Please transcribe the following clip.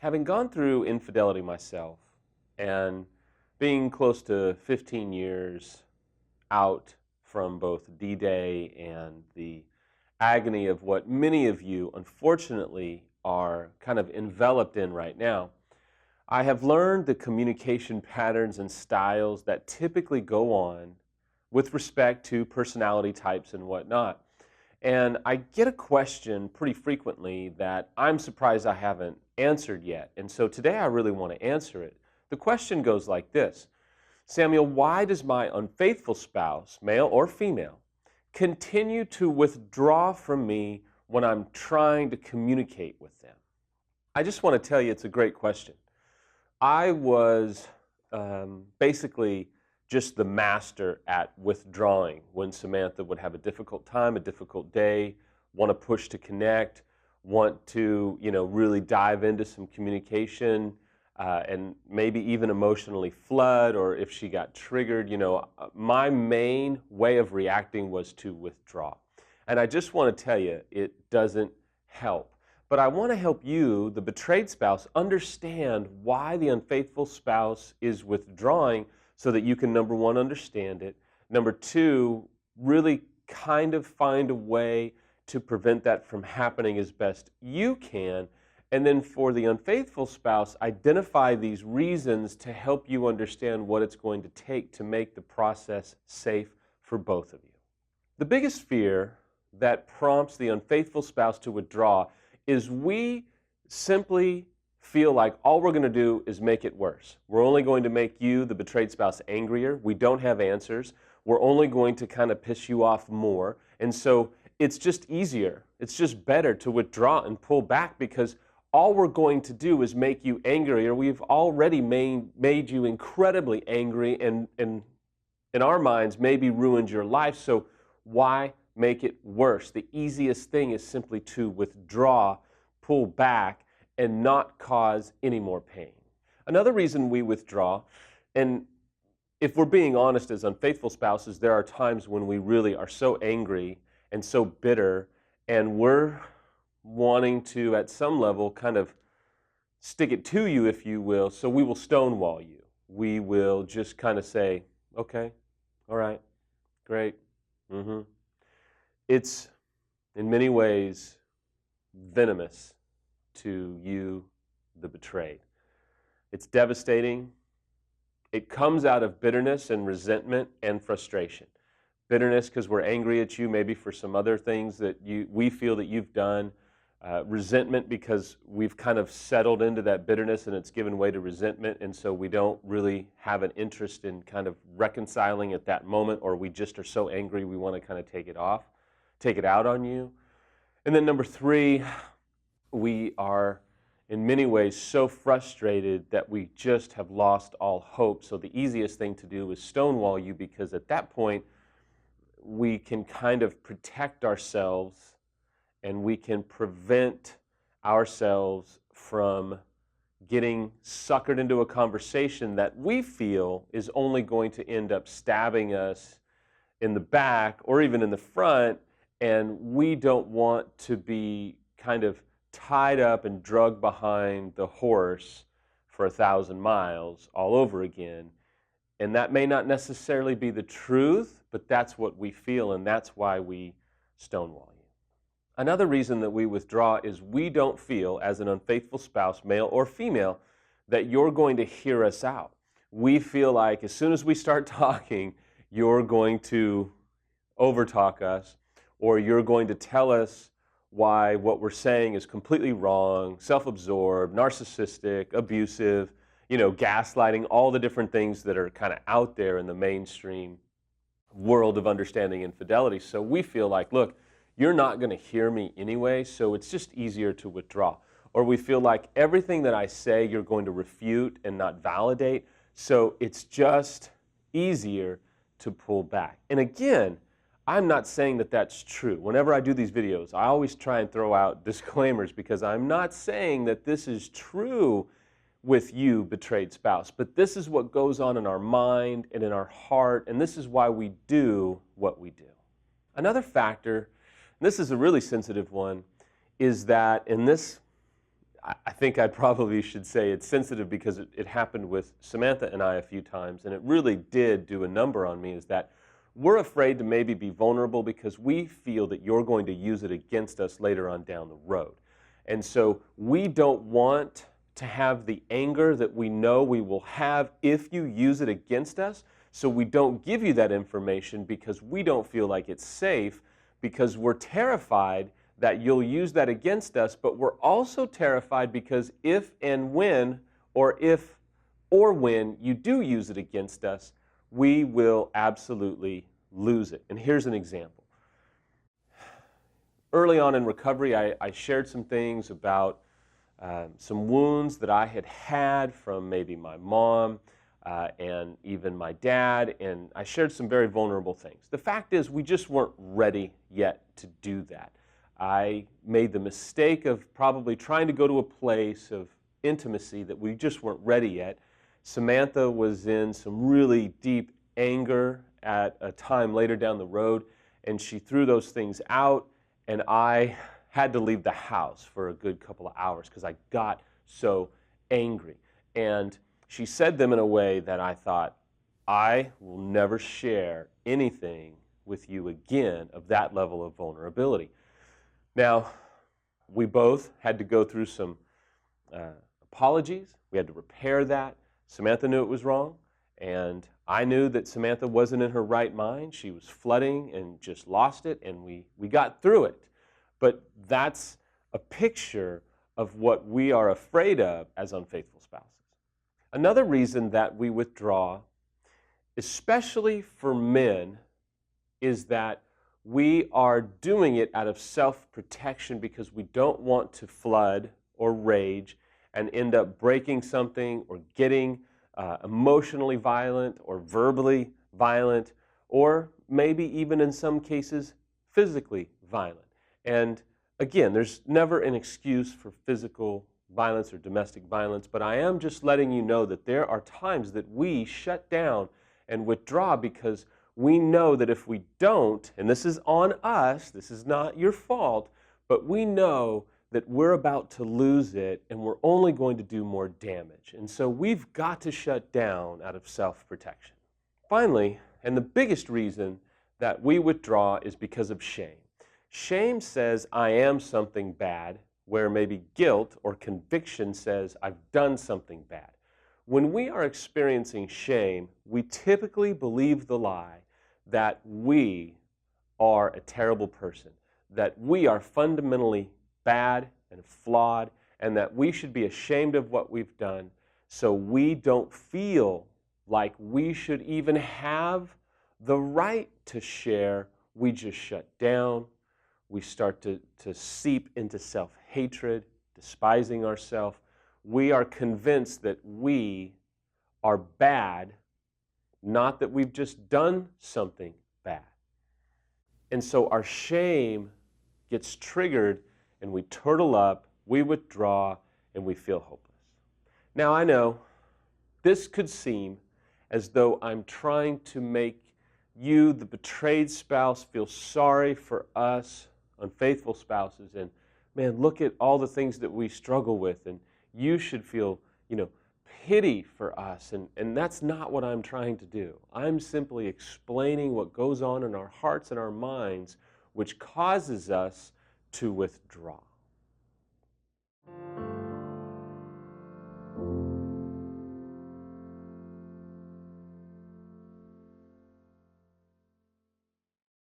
Having gone through infidelity myself and being close to 15 years out from both D-Day and the agony of what many of you unfortunately are kind of enveloped in right now, I have learned the communication patterns and styles that typically go on with respect to personality types and whatnot. And I get a question pretty frequently that I'm surprised I haven't answered yet. And so today I really want to answer it. The question goes like this: Samuel, why does my unfaithful spouse, male or female, continue to withdraw from me when I'm trying to communicate with them? I just want to tell you it's a great question. I was basically just the master at withdrawing when Samantha would have a difficult time, a difficult day, want to push to connect, want to, really dive into some communication, and maybe even emotionally flood, or if she got triggered, my main way of reacting was to withdraw. And I just want to tell you, it doesn't help. But I want to help you, the betrayed spouse, understand why the unfaithful spouse is withdrawing, so that you can, number one, understand it. Number two, really kind of find a way to prevent that from happening as best you can. And then for the unfaithful spouse, identify these reasons to help you understand what it's going to take to make the process safe for both of you. The biggest fear that prompts the unfaithful spouse to withdraw is we simply feel like all we're going to do is make it worse. We're only going to make you, the betrayed spouse, angrier. We don't have answers. We're only going to kind of piss you off more. And so it's just easier. It's just better to withdraw and pull back, because all we're going to do is make you angrier. We've already made you incredibly angry, and in our minds maybe ruined your life. So why make it worse? The easiest thing is simply to withdraw, pull back, and not cause any more pain. Another reason we withdraw, and if we're being honest as unfaithful spouses, there are times when we really are so angry and so bitter, and we're wanting to, at some level, kind of stick it to you, if you will, so we will stonewall you. We will just kind of say, okay, all right, great, It's, in many ways, venomous to you, the betrayed. It's devastating. It comes out of bitterness and resentment and frustration. Bitterness because we're angry at you, maybe for some other things that we feel that you've done. Resentment because we've kind of settled into that bitterness and it's given way to resentment, and so we don't really have an interest in kind of reconciling at that moment, or we just are so angry we want to kind of take it out on you. And then number three, we are in many ways so frustrated that we just have lost all hope. So the easiest thing to do is stonewall you, because at that point we can kind of protect ourselves and we can prevent ourselves from getting suckered into a conversation that we feel is only going to end up stabbing us in the back or even in the front, and we don't want to be kind of tied up and drugged behind the horse for 1,000 miles all over again. And that may not necessarily be the truth, but that's what we feel, and that's why we stonewall you. Another reason that we withdraw is we don't feel, as an unfaithful spouse, male or female, that you're going to hear us out. We feel like as soon as we start talking, you're going to overtalk us, or you're going to tell us why what we're saying is completely wrong, self-absorbed, narcissistic, abusive, gaslighting, all the different things that are kind of out there in the mainstream world of understanding infidelity. So we feel like, look, you're not going to hear me anyway, so it's just easier to withdraw. Or we feel like everything that I say you're going to refute and not validate, so it's just easier to pull back. And again, I'm not saying that that's true. Whenever I do these videos, I always try and throw out disclaimers, because I'm not saying that this is true with you, betrayed spouse. But this is what goes on in our mind and in our heart, and this is why we do what we do. Another factor this is a really sensitive one, is that, and this, I think I probably should say it's sensitive because it happened with Samantha and I a few times, and it really did do a number on me, is that we're afraid to maybe be vulnerable because we feel that you're going to use it against us later on down the road. And so we don't want to have the anger that we know we will have if you use it against us. So we don't give you that information because we don't feel like it's safe, because we're terrified that you'll use that against us, but we're also terrified because if and when, or when you do use it against us, we will absolutely lose it. And here's an example. Early on in recovery, I shared some things about some wounds that I had had from maybe my mom and even my dad, and I shared some very vulnerable things. The fact is, we just weren't ready yet to do that. I made the mistake of probably trying to go to a place of intimacy that we just weren't ready yet. Samantha was in some really deep anger at a time later down the road, and she threw those things out, and I had to leave the house for a good couple of hours because I got so angry. And she said them in a way that I thought, I will never share anything with you again of that level of vulnerability. Now, we both had to go through some apologies. We had to repair that. Samantha knew it was wrong, and I knew that Samantha wasn't in her right mind. She was flooding and just lost it, and we got through it. But that's a picture of what we are afraid of as unfaithful spouses. Another reason that we withdraw, especially for men, is that we are doing it out of self-protection because we don't want to flood or rage and end up breaking something or getting emotionally violent or verbally violent, or maybe even in some cases physically violent. And again, there's never an excuse for physical violence or domestic violence, but I am just letting you know that there are times that we shut down and withdraw because we know that if we don't, and this is on us, this is not your fault, but we know that we're about to lose it and we're only going to do more damage. And so we've got to shut down out of self-protection. Finally, and the biggest reason that we withdraw is because of shame. Shame says, I am something bad, where maybe guilt or conviction says, I've done something bad. When we are experiencing shame, we typically believe the lie that we are a terrible person, that we are fundamentally bad and flawed, and that we should be ashamed of what we've done, so we don't feel like we should even have the right to share. We just shut down. We start to seep into self-hatred, despising ourselves. We are convinced that we are bad, not that we've just done something bad. And so our shame gets triggered and we turtle up, we withdraw, and we feel hopeless. Now I know this could seem as though I'm trying to make you, the betrayed spouse, feel sorry for us, unfaithful spouses, and man, look at all the things that we struggle with, and you should feel, pity for us, and that's not what I'm trying to do. I'm simply explaining what goes on in our hearts and our minds, which causes us to withdraw.